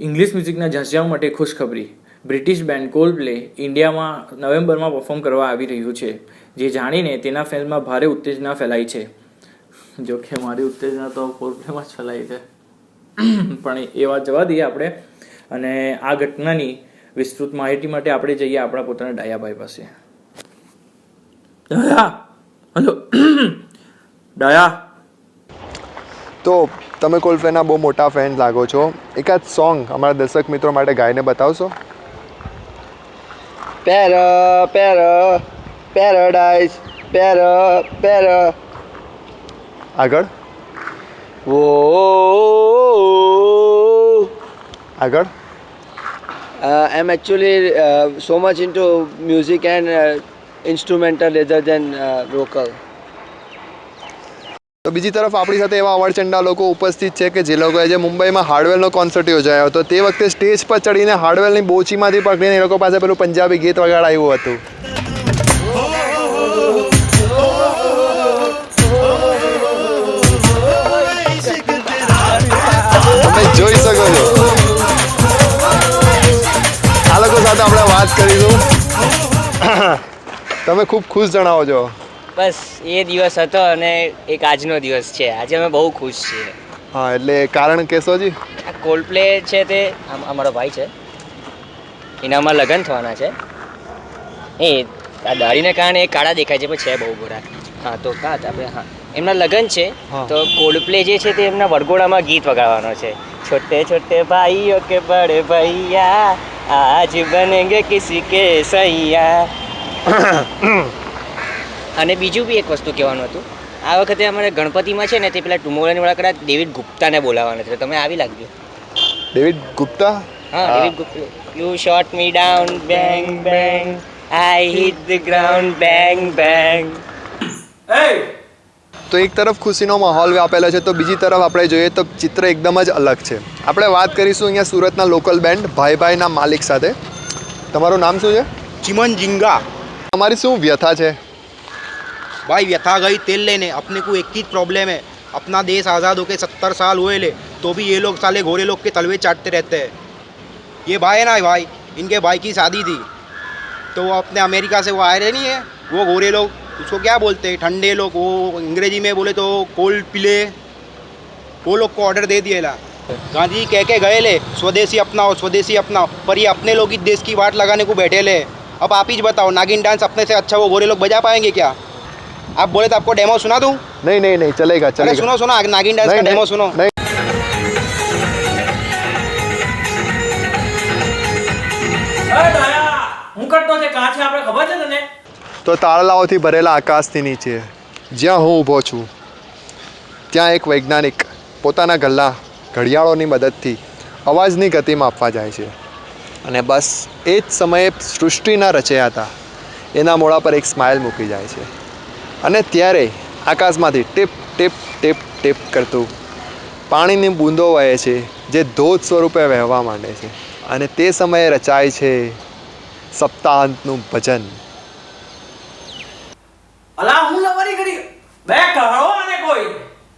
English મ્યુઝિકના ઝાંઝિયાઓ માટે ખુશખબરી. British band કોલ્ડપ્લે ઇન્ડિયામાં નવેમ્બરમાં પરફોર્મ કરવા આવી રહ્યું છે, જે જાણીને તેના ફેન્સમાં ભારે ઉત્તેજના ફેલાઈ છે. જો કે મારી ઉત્તેજના તો કોલ્ડપ્લેમાં જ ફેલાઈ છે, પણ એ વાત જવા દઈએ આપણે. અને આ ઘટનાની વિસ્તૃત માહિતી માટે આપણે જઈએ આપણા પોતાના ડાયાભાઈ પાસે. ડાયા, હલો ડાયા. તો તમે કોલ્ડપ્લેના બહુ મોટા ફેન લાગો છો. એકાદ સોંગ અમારા દર્શક મિત્રો માટે ગાઈને બતાવશો? પેરાડાઈઝ આગળ આગળ. I'm actually so much into music and instrumental rather than vocal. તો બીજી તરફ આપણી સાથે એવા અવળચંડા લોકો ઉપસ્થિત છે કે જે લોકોએ જે મુંબઈમાં હાર્ડવેલનો કોન્સર્ટ યોજાયો હતો તે વખતે સ્ટેજ પર ચડીને હાર્ડવેલની બોચીમાંથી પકડીને એ લોકો પાસે પેલું પંજાબી ગીત વગાડાયું હતું. તમે જોઈ શકો છો. આ લોકો સાથે આપણે વાત કરીશું. તમે ખૂબ ખુશ જણાવો છો. બસ એ દિવસ હતો અને એક આજનો દિવસ છે. આજે અમે બહુ ખુશ છીએ. હા, એટલે કારણ કહેશો જી? આ કોલ્ડપ્લે છે તે અમારો ભાઈ છે, એનામાં લગ્ન થવાના છે. એ આ દાઢીને કારણે એ કાળા દેખાય છે, પણ છે બહુ ગોરા. હા, તો કાં હતા આપણે? હા, એમના લગ્ન છે. તો કોલ્ડપ્લે જે છે તે એમના વરઘોડામાં ગીત વગાડવાનો છે. છોટે છોટે ભાઈઓ કે બડે ભૈયા આજ બનેંગે કિસી કે સૈયા. અને બીજું બી એક વસ્તુ કહેવાનું હતું. આ વખતે અમારે ગણપતિમાં છે ને તે પેલા ટુમોરોની વાળા ડેવિડ ગુપ્તાને બોલાવવાના છે. તમે આવી લાગજો. ડેવિડ ગુપ્તા? હા, David Gupta. You shot me down bang bang, I hit the ground bang bang. તો એક તરફ ખુશીનો માહોલ વ્યાપેલો છે, તો બીજી તરફ આપણે જોઈએ તો ચિત્ર એકદમ જ અલગ છે. આપણે વાત કરીશું અહીંયા સુરતના લોકલ બેન્ડ ભાઈના માલિક સાથે. તમારું નામ શું છે? चिमन जिंगा. તમારી શું વ્યથા છે? भाई व्यथा गई तेल लेने. अपने को एक ही प्रॉब्लम है, अपना देश आज़ाद होके 70 साल हुए ले तो भी ये लोग साले गोरे लोग के तलवे चाटते रहते हैं. ये भाई है ना भाई, इनके भाई की शादी थी तो वो अपने अमेरिका से वो आए रहे नहीं है, वो गोरे लोग उसको क्या बोलते हैं, ठंडे लोग, वो अंग्रेजी में बोले तो कोल्ड प्ले, वो लोग को ऑर्डर दे दिए ला. गांधी जी कह के गए ले स्वदेशी अपनाओ स्वदेशी अपनाओ, पर ये अपने लोग ही देश की वाट लगाने को बैठे ले. अब आप ही बताओ, नागिन डांस अपने से अच्छा वो गोरे लोग बजा पाएंगे क्या? आप बोले तो आपको डेमो सुना दूं? नहीं नहीं नहीं, चलेगा चलेगा. सुनो सुनो नागिन डांस का डेमो सुनो. नहीं. હું કરતો છે કાં છે આપણે ખબર છે તને? તો તાળલાઓથી ભરેલા આકાશથી નીચે જ્યાં હું ઊભો છું ત્યાં એક વૈજ્ઞાનિક પોતાના ઘડિયાળોની મદદથી અવાજની ગતિ માપવા જાય છે. અને બસ એ જ સમયે સૃષ્ટિના રચયાતા એના મોઢા પર એક સ્માઇલ મૂકી જાય છે. અને ત્યારે આકાશમાંથી ટીપ ટીપ ટીપ ટીપ કરતું પાણીની બૂંદો વહે છે, જે ધોધ સ્વરૂપે વહેવા માંડે છે. અને તે સમયે રચાય છે સપ્તાહાંતનું ભજન. અલા હું લવારી કરી બે કહો અને કોઈ